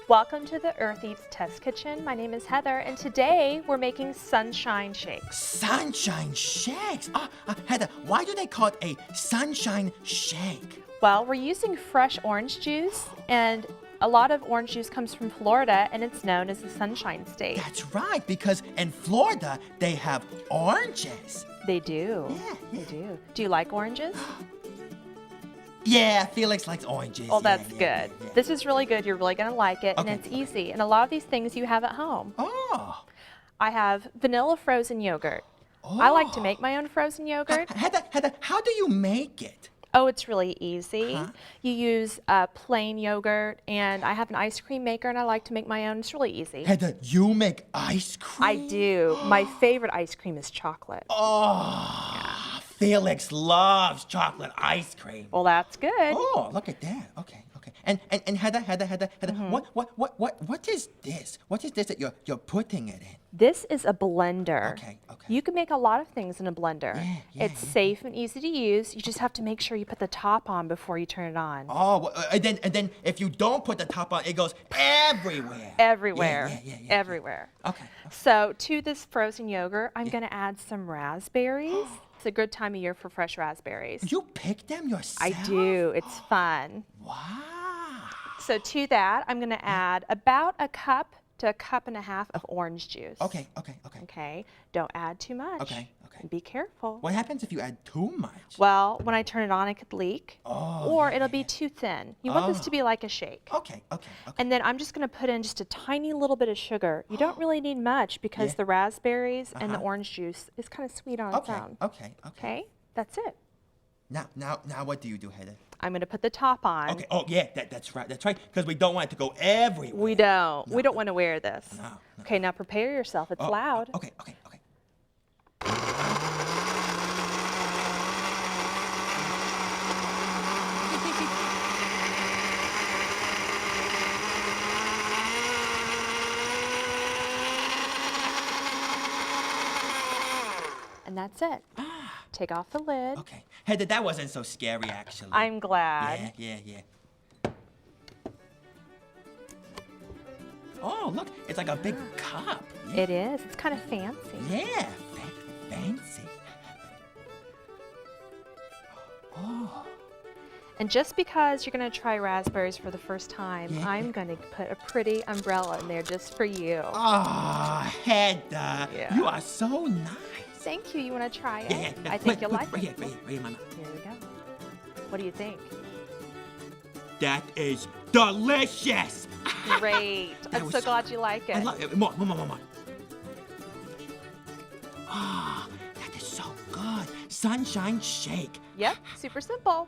Welcome to the Earth Eats Test Kitchen. My name is Heather, and today we're making sunshine shakes. Sunshine shakes? Heather, why do they call it a sunshine shake? Well, we're using fresh orange juice, and a lot of orange juice comes from Florida, and it's known as the Sunshine State. That's right, because in Florida, they have oranges. They do. Yeah. They do. Do you like oranges? Yeah, Felix likes oranges. Well, that's good. Yeah. This is really good. You're really going to like it, and it's easy. And a lot of these things you have at home. Oh. I have vanilla frozen yogurt. I like to make my own frozen yogurt. Heather, how do you make it? Oh, it's really easy. You use plain yogurt, and I have an ice cream maker, and I like to make my own. It's really easy. Heather, you make ice cream? I do. My favorite ice cream is chocolate. Oh, Felix loves chocolate ice cream. Well, that's good. Oh, look at that. Okay. And Heather, what is this? What is this that you're putting it in? This is a blender. Okay. You can make a lot of things in a blender. It's Yeah. safe and easy to use. You just have to make sure you put the top on before you turn it on. Oh, well, and then if you don't put the top on, it goes everywhere. Everywhere. Yeah. Everywhere. Okay. So to this frozen yogurt, I'm going to add some raspberries. It's a good time of year for fresh raspberries. You pick them yourself? I do. It's fun. Wow. So to that, I'm going to add about a cup to a cup and a half of orange juice. Okay. Okay. Don't add too much. Okay. And be careful. What happens if you add too much? Well, when I turn it on, it could leak. Or it'll be yeah. too thin. You want this to be like a shake. Okay. And then I'm just going to put in just a tiny little bit of sugar. You don't really need much because the raspberries and the orange juice is kind of sweet on its own. Okay. That's it. Now what do you do, Heather? I'm going to put the top on. Okay. Oh, yeah, that's right. Because we don't want it to go everywhere. We don't. We don't want to wear this. No. Okay, now prepare yourself. It's loud. Okay. And that's it. Take off the lid. Okay. Heather, that wasn't so scary, actually. I'm glad. Yeah. Oh, look, it's like a big cup. Yeah. It is. It's kind of fancy. Yeah, fancy. Oh. And just because you're going to try raspberries for the first time, I'm going to put a pretty umbrella in there just for you. Oh, Heather, you are so nice. Thank you. You want to try it? Yeah. I think you'll like it. Right here, Mama. Here we go. What do you think? That is delicious. Great. I'm so glad you like it. I love it. More. Ah, that is so good. Sunshine shake. Yep. Super simple.